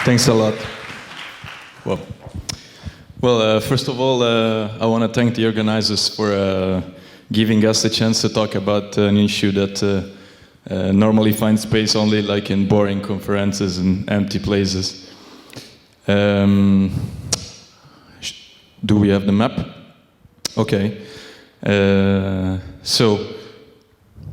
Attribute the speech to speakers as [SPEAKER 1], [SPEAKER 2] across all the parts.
[SPEAKER 1] Thanks a lot. Well, first of all, I want to thank the organizers for giving us the chance to talk about an issue that normally finds space only like in boring conferences and empty places. Do we have the map? Okay. So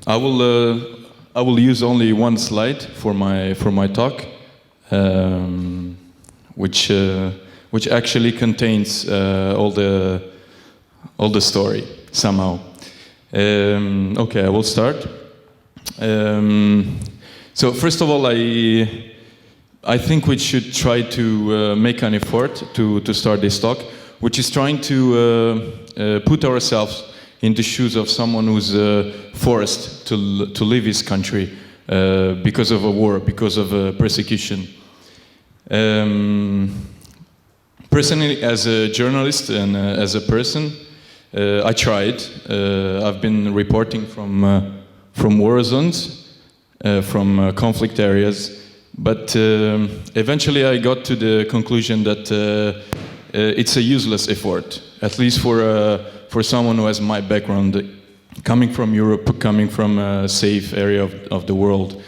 [SPEAKER 1] I will use only one slide for my talk, which actually contains all the story somehow. Okay, I will start. So first of all, I think we should try to make an effort to start this talk, which is trying to put ourselves in the shoes of someone who's forced to leave his country because of a war, because of persecution. Personally, as a journalist and as a person, I tried. I've been reporting from war zones, from conflict areas, but eventually I got to the conclusion that it's a useless effort, at least for someone who has my background, coming from Europe, coming from a safe area of the world.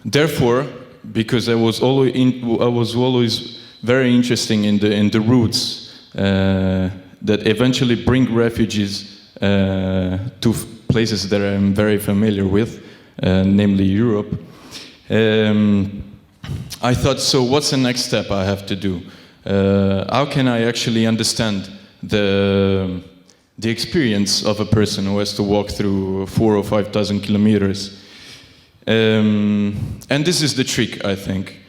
[SPEAKER 1] Therefore, because I was always very interested in the roots that eventually bring refugees to places that I'm very familiar with, namely Europe. I thought, so what's the next step I have to do? How can I actually understand the experience of a person who has to walk through 4,000 or 5,000 kilometers? And this is the trick, I think.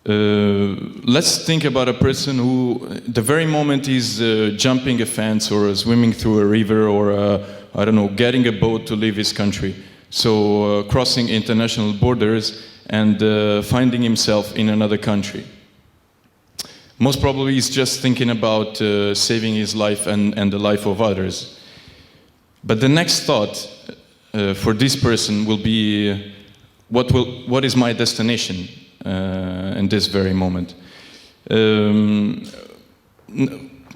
[SPEAKER 1] Let's think about a person who, the very moment he's jumping a fence or swimming through a river or, I don't know, getting a boat to leave his country. So crossing international borders and finding himself in another country. Most probably he's just thinking about saving his life and the life of others. But the next thought for this person will be, what is my destination in this very moment?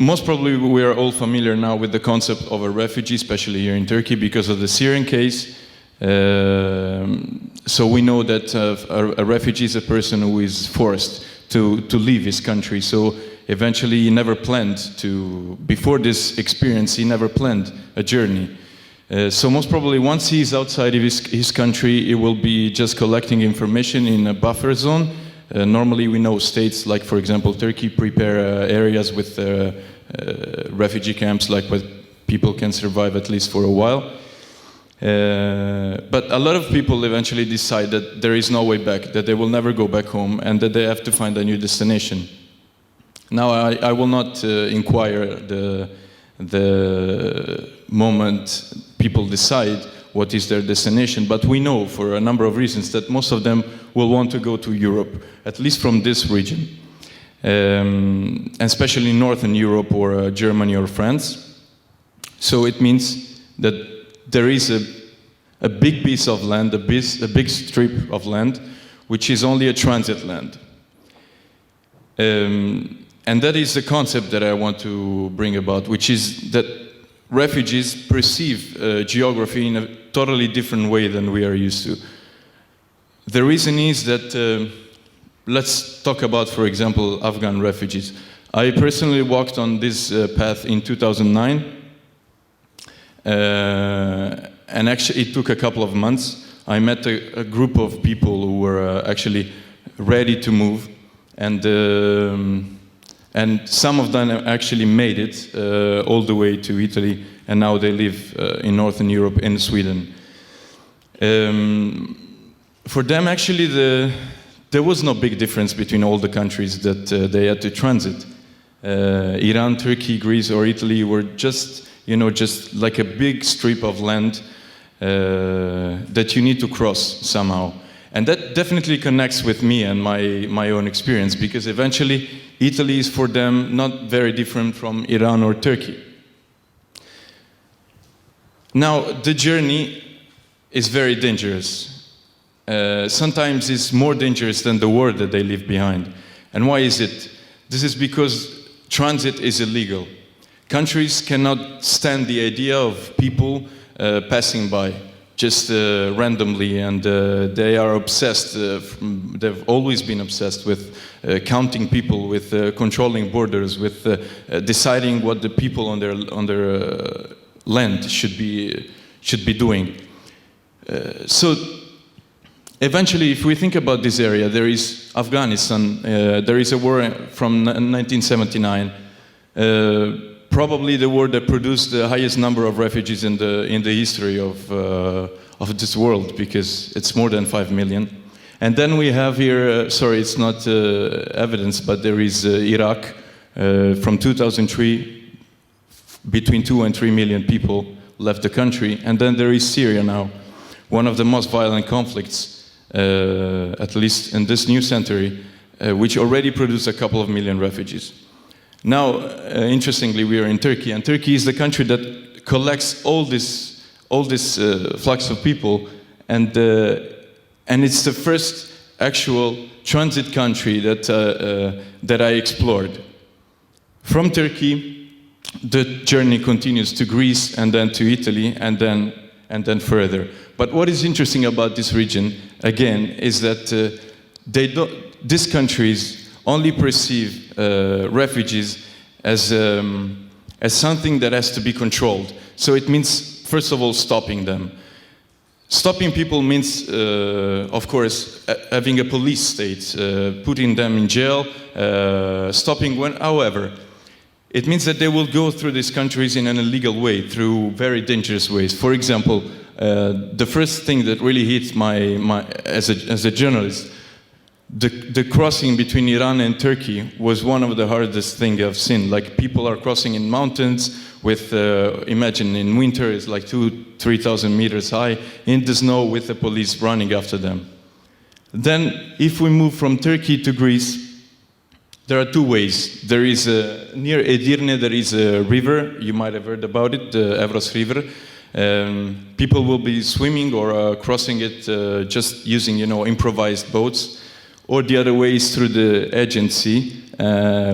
[SPEAKER 1] Most probably we are all familiar now with the concept of a refugee, especially here in Turkey because of the Syrian case. So we know that a refugee is a person who is forced to leave his country. So eventually he never planned to, before this experience, he never planned a journey. So most probably once he's outside of his country, he will be just collecting information in a buffer zone. Normally we know states like, for example, Turkey prepare areas with refugee camps like where people can survive at least for a while. But a lot of people eventually decide that there is no way back, that they will never go back home and that they have to find a new destination. Now I will not inquire the moment people decide what is their destination, but we know for a number of reasons that most of them will want to go to Europe, at least from this region, and especially Northern Europe or Germany or France. So it means that there is a big piece of land, a big strip of land, which is only a transit land. And that is the concept that I want to bring about, which is that refugees perceive geography in a totally different way than we are used to. The reason is that, let's talk about, for example, Afghan refugees. I personally walked on this path in 2009. And actually it took a couple of months. I met a group of people who were actually ready to move, and some of them actually made it all the way to Italy, and now they live in Northern Europe, in Sweden. For them, actually, there was no big difference between all the countries that they had to transit. Iran, Turkey, Greece, or Italy were just like a big strip of land that you need to cross somehow. And that definitely connects with me and my own experience, because eventually Italy is for them not very different from Iran or Turkey. Now, the journey is very dangerous. sometimes is more dangerous than the war that they leave behind. And why is it? This is because transit is illegal. Countries cannot stand the idea of people passing by just randomly, and they are obsessed, they've always been obsessed with counting people, with controlling borders, with deciding what the people on their land should be doing. So eventually, if we think about this area, there is Afghanistan, there is a war from 1979, probably the war that produced the highest number of refugees in the history of this world, because it's more than 5 million. And then we have here, sorry, it's not evidence, but there is Iraq from 2003, between 2 and 3 million people left the country. And then there is Syria now, one of the most violent conflicts, at least in this new century, which already produced a couple of million refugees. Now, interestingly, we are in Turkey, and Turkey is the country that collects all this flux of people, and it's the first actual transit country that I explored. From Turkey, the journey continues to Greece, and then to Italy, and then further. But what is interesting about this region, again, is that these countries only perceive refugees as something that has to be controlled. So it means, first of all, stopping them. Stopping people means, of course, having a police state, putting them in jail, stopping when, however, it means that they will go through these countries in an illegal way, through very dangerous ways. For example, the first thing that really hits as a journalist, the crossing between Iran and Turkey was one of the hardest things I've seen. Like, people are crossing in mountains with, imagine in winter it's like 2,000-3,000 meters high, in the snow with the police running after them. Then, if we move from Turkey to Greece, there are two ways. There is near Edirne, there is a river, you might have heard about it, the Evros River. People will be swimming or crossing it just using, improvised boats. Or the other way is through the Aegean Sea,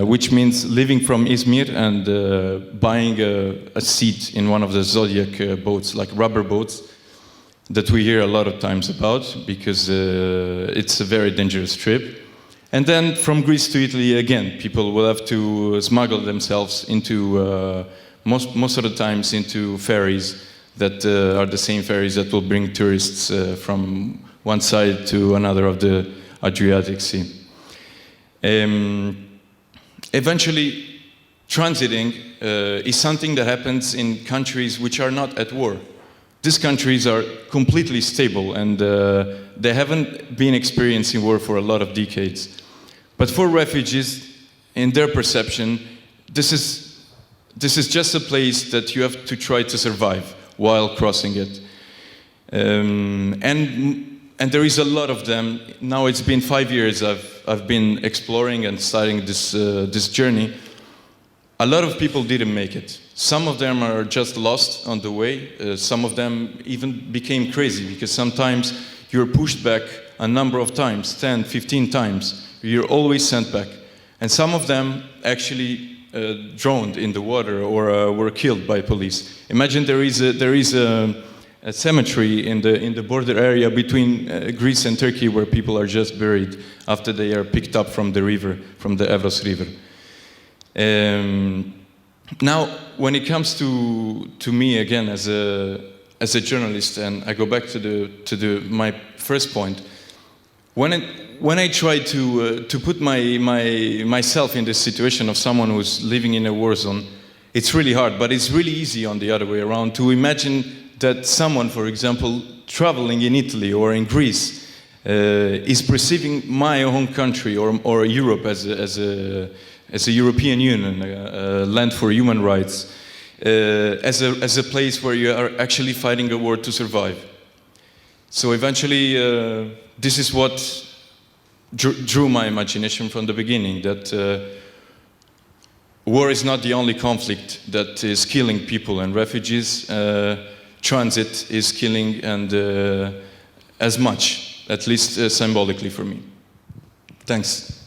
[SPEAKER 1] which means leaving from Izmir and buying a seat in one of the Zodiac boats, like rubber boats, that we hear a lot of times about, because it's a very dangerous trip. And then from Greece to Italy, again, people will have to smuggle themselves into, most of the times, into ferries that are the same ferries that will bring tourists from one side to another of the Adriatic Sea. Eventually, transiting is something that happens in countries which are not at war. These countries are completely stable, and they haven't been experiencing war for a lot of decades. But for refugees, in their perception, this is just a place that you have to try to survive while crossing it. And there is a lot of them. Now it's been 5 years I've been exploring and studying this journey. A lot of people didn't make it. Some of them are just lost on the way. Some of them even became crazy, because sometimes you're pushed back a number of times, 10, 15 times. You're always sent back. And some of them actually drowned in the water or were killed by police. Imagine there is a cemetery in the border area between Greece and Turkey, where people are just buried after they are picked up from the river, from the Evros River. Now, when it comes to me again as a journalist, and I go back to my first point, when I try to put myself in the situation of someone who's living in a war zone, it's really hard. But it's really easy on the other way around to imagine that someone, for example, traveling in Italy or in Greece, is perceiving my home country or Europe as a European Union, a land for human rights, as a place where you are actually fighting a war to survive. So eventually, this is what drew my imagination from the beginning, that war is not the only conflict that is killing people and refugees. Transit is killing, and as much. at least symbolically for me. Thanks.